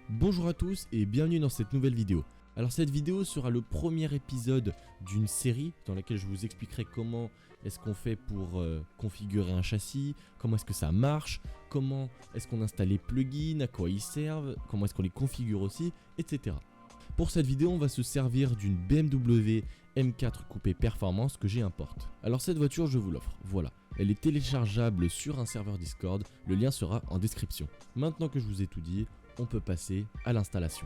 Bonjour à tous et bienvenue dans cette nouvelle vidéo. Alors cette vidéo sera le premier épisode d'une série dans laquelle je vous expliquerai comment est-ce qu'on fait pour configurer un châssis, comment est-ce que ça marche, comment est-ce qu'on installe les plugins, à quoi ils servent, comment est-ce qu'on les configure aussi, etc. Pour cette vidéo, on va se servir d'une BMW M4 Coupé Performance que j'importe. Alors cette voiture, je vous l'offre, voilà. Elle est téléchargeable sur un serveur Discord, le lien sera en description. Maintenant que je vous ai tout dit, on peut passer à l'installation.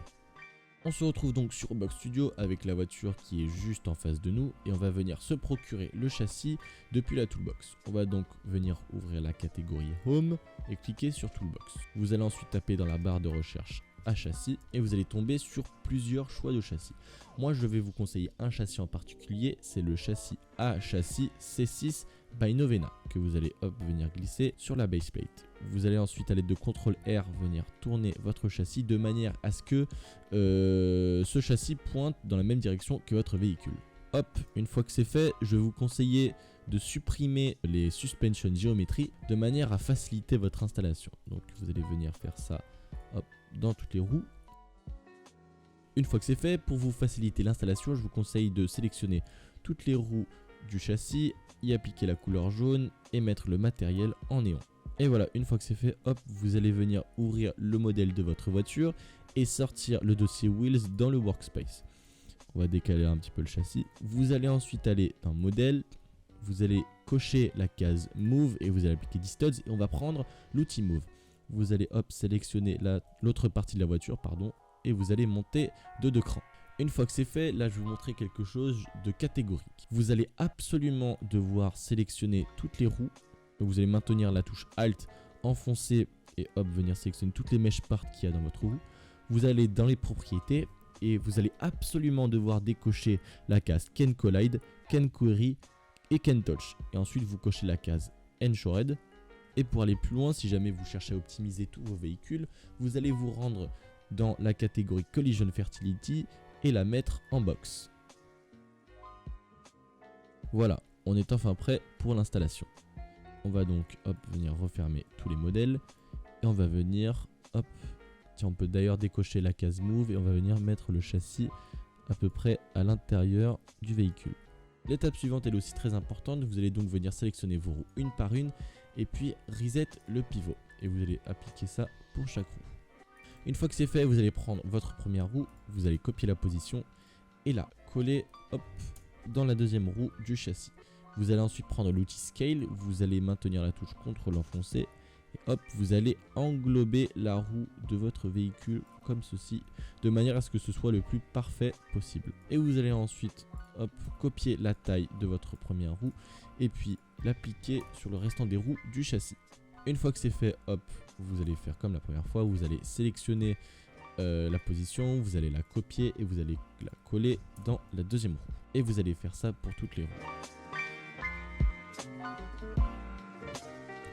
On se retrouve donc sur Box Studio avec la voiture qui est juste en face de nous et on va venir se procurer le châssis depuis la Toolbox. On va donc venir ouvrir la catégorie Home et cliquer sur Toolbox. Vous allez ensuite taper dans la barre de recherche à châssis et vous allez tomber sur plusieurs choix de châssis. Moi je vais vous conseiller un châssis en particulier, c'est le châssis A châssis C6 by Novena que vous allez venir glisser sur la baseplate. Vous allez ensuite à l'aide de CTRL R venir tourner votre châssis de manière à ce que ce châssis pointe dans la même direction que votre véhicule. Hop, une fois que c'est fait, je vais vous conseiller de supprimer les suspension géométrie de manière à faciliter votre installation. Donc vous allez venir faire ça hop, dans toutes les roues. Une fois que c'est fait, pour vous faciliter l'installation, je vous conseille de sélectionner toutes les roues du châssis, y appliquer la couleur jaune et mettre le matériel en néon. Et voilà, une fois que c'est fait, hop, vous allez venir ouvrir le modèle de votre voiture et sortir le dossier Wheels dans le workspace. On va décaler un petit peu le châssis. Vous allez ensuite aller dans Modèle, vous allez cocher la case Move et vous allez appliquer des studs et on va prendre l'outil Move. Vous allez hop sélectionner l'autre partie de la voiture et vous allez monter de 2 crans. Une fois que c'est fait, là je vais vous montrer quelque chose de catégorique. Vous allez absolument devoir sélectionner toutes les roues. Donc vous allez maintenir la touche Alt, enfoncer et hop venir sélectionner toutes les mesh parts qu'il y a dans votre roue. Vous allez dans les propriétés et vous allez absolument devoir décocher la case Can Collide, Can Query et Can Touch. Et ensuite vous cochez la case Ensured. Et pour aller plus loin, si jamais vous cherchez à optimiser tous vos véhicules, vous allez vous rendre dans la catégorie Collision Fertility et la mettre en box. Voilà, on est enfin prêt pour l'installation. On va donc hop venir refermer tous les modèles et on va venir hop, tiens on peut d'ailleurs décocher la case Move et on va venir mettre le châssis à peu près à l'intérieur du véhicule. L'étape suivante est aussi très importante, vous allez donc venir sélectionner vos roues une par une et puis reset le pivot et vous allez appliquer ça pour chaque roue. Une fois que c'est fait, vous allez prendre votre première roue, vous allez copier la position et la coller hop, dans la deuxième roue du châssis. Vous allez ensuite prendre l'outil Scale, vous allez maintenir la touche CTRL enfoncée et hop, vous allez englober la roue de votre véhicule comme ceci, de manière à ce que ce soit le plus parfait possible. Et vous allez ensuite hop, copier la taille de votre première roue et puis l'appliquer sur le restant des roues du châssis. Une fois que c'est fait, hop, vous allez faire comme la première fois, vous allez sélectionner la position, vous allez la copier et vous allez la coller dans la deuxième roue. Et vous allez faire ça pour toutes les roues.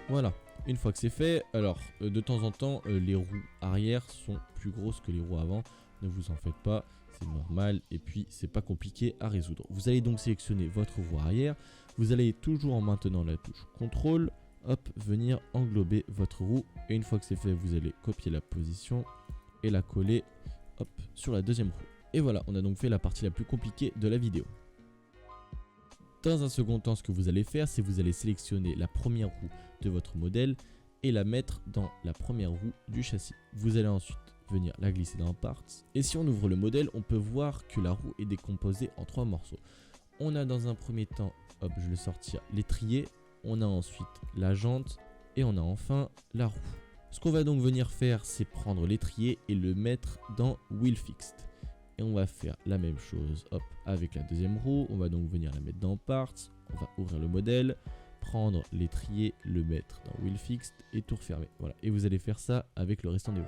Voilà, une fois que c'est fait, alors de temps en temps, les roues arrière sont plus grosses que les roues avant. Ne vous en faites pas, c'est normal et puis c'est pas compliqué à résoudre. Vous allez donc sélectionner votre roue arrière. Vous allez toujours en maintenant la touche CTRL, hop, venir englober votre roue. Et une fois que c'est fait, vous allez copier la position et la coller hop, sur la deuxième roue. Et voilà, on a donc fait la partie la plus compliquée de la vidéo. Dans un second temps, ce que vous allez faire, c'est vous allez sélectionner la première roue de votre modèle et la mettre dans la première roue du châssis. Vous allez ensuite venir la glisser dans Parts. Et si on ouvre le modèle, on peut voir que la roue est décomposée en 3 morceaux. On a dans un premier temps, hop, je vais sortir l'étrier. On a ensuite la jante et on a enfin la roue. Ce qu'on va donc venir faire, c'est prendre l'étrier et le mettre dans Wheel Fixed. Et on va faire la même chose hop, avec la deuxième roue. On va donc venir la mettre dans Parts. On va ouvrir le modèle, prendre l'étrier, le mettre dans Wheel Fixed et tout refermer. Voilà. Et vous allez faire ça avec le restant des roues.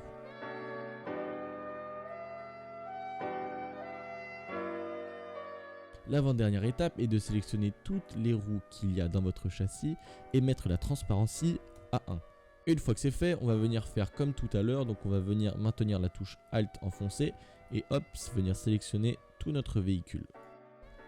L'avant-dernière étape est de sélectionner toutes les roues qu'il y a dans votre châssis et mettre la transparency à 1. Une fois que c'est fait, on va venir faire comme tout à l'heure, donc on va venir maintenir la touche Alt enfoncée et hop, venir sélectionner tout notre véhicule.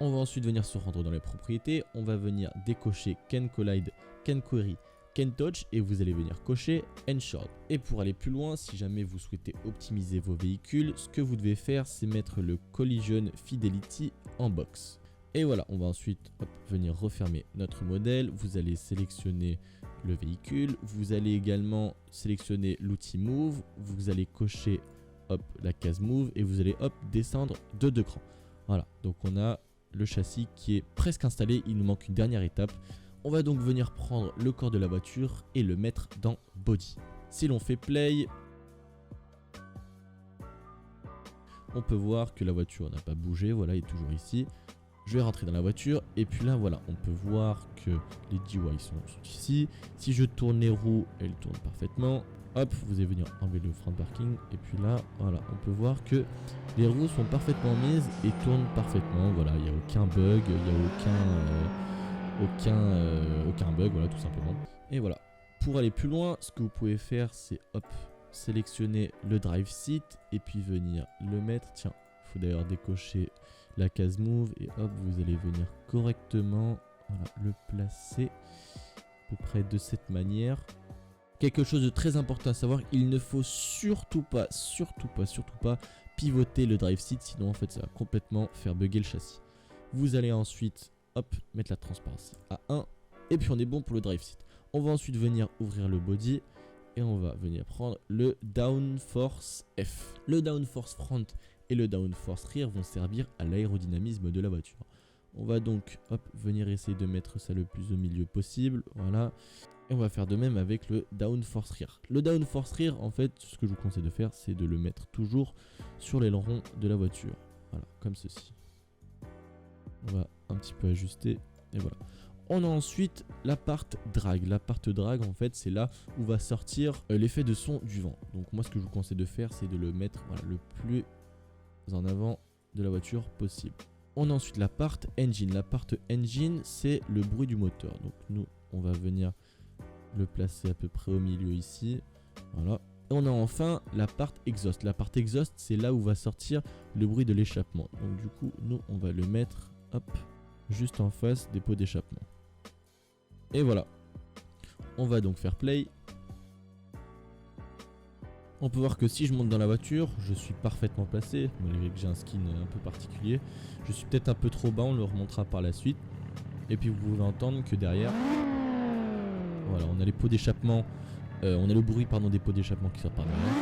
On va ensuite venir se rendre dans les propriétés, on va venir décocher Can Collide, Can Query Can't Touch et vous allez venir cocher Ensured. Et pour aller plus loin, si jamais vous souhaitez optimiser vos véhicules, ce que vous devez faire, c'est mettre le Collision Fidelity en box. Et voilà, on va ensuite venir refermer notre modèle. Vous allez sélectionner le véhicule. Vous allez également sélectionner l'outil Move. Vous allez cocher la case Move et vous allez descendre de 2 crans. Voilà, donc on a le châssis qui est presque installé. Il nous manque une dernière étape. On va donc venir prendre le corps de la voiture et le mettre dans Body. Si l'on fait Play, on peut voir que la voiture n'a pas bougé. Voilà, il est toujours ici. Je vais rentrer dans la voiture et puis là voilà, on peut voir que les GUI sont ici. Si je tourne les roues, elles tournent parfaitement. Hop, vous allez venir enlever le front parking et puis là voilà, on peut voir que les roues sont parfaitement mises et tournent parfaitement. Voilà, il n'y a aucun bug, il n'y a aucun bug, voilà tout simplement. Et voilà, pour aller plus loin, ce que vous pouvez faire c'est sélectionner le drive seat et puis venir le mettre. Tiens, il faut d'ailleurs décocher la case Move et vous allez venir correctement le placer à peu près de cette manière. Quelque chose de très important à savoir, il ne faut surtout pas pivoter le drive seat, sinon en fait ça va complètement faire bugger le châssis. Vous allez ensuite mettre la transparence à 1 et puis on est bon pour le drive seat. On va ensuite venir ouvrir le body et on va venir prendre le downforce F. Le downforce front et le downforce rear vont servir à l'aérodynamisme de la voiture. On va donc venir essayer de mettre ça le plus au milieu possible, voilà. Et on va faire de même avec le downforce rear. Le downforce rear, en fait, ce que je vous conseille de faire, c'est de le mettre toujours sur l'aileron de la voiture. Voilà, comme ceci. On va un petit peu ajuster et voilà. On a ensuite la part drag. La part drag, en fait, c'est là où va sortir l'effet de son du vent. Donc moi, ce que je vous conseille de faire, c'est de le mettre le plus en avant de la voiture possible. On a ensuite la part engine. La part engine, c'est le bruit du moteur. Donc nous, on va venir le placer à peu près au milieu ici. Voilà. Et on a enfin la part exhaust. La part exhaust, c'est là où va sortir le bruit de l'échappement. Donc du coup, nous, on va le mettre juste en face des pots d'échappement. Et voilà. On va donc faire play. On peut voir que si je monte dans la voiture, je suis parfaitement placé, malgré que j'ai un skin un peu particulier. Je suis peut-être un peu trop bas, on le remontera par la suite. Et puis vous pouvez entendre que derrière, voilà, on a les pots d'échappement, on a le bruit des pots d'échappement qui sortent par derrière.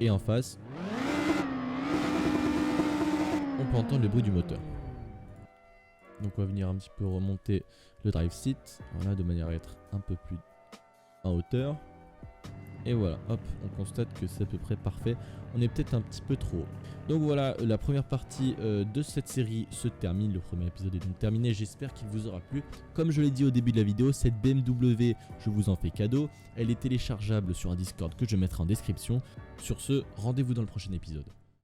Et en face, on peut entendre le bruit du moteur. Donc on va venir un petit peu remonter le drive seat, voilà, de manière à être un peu plus en hauteur. Et voilà, on constate que c'est à peu près parfait. On est peut-être un petit peu trop haut. Donc voilà, la première partie de cette série se termine. Le premier épisode est donc terminé. J'espère qu'il vous aura plu. Comme je l'ai dit au début de la vidéo, cette BMW, je vous en fais cadeau. Elle est téléchargeable sur un Discord que je mettrai en description. Sur ce, rendez-vous dans le prochain épisode.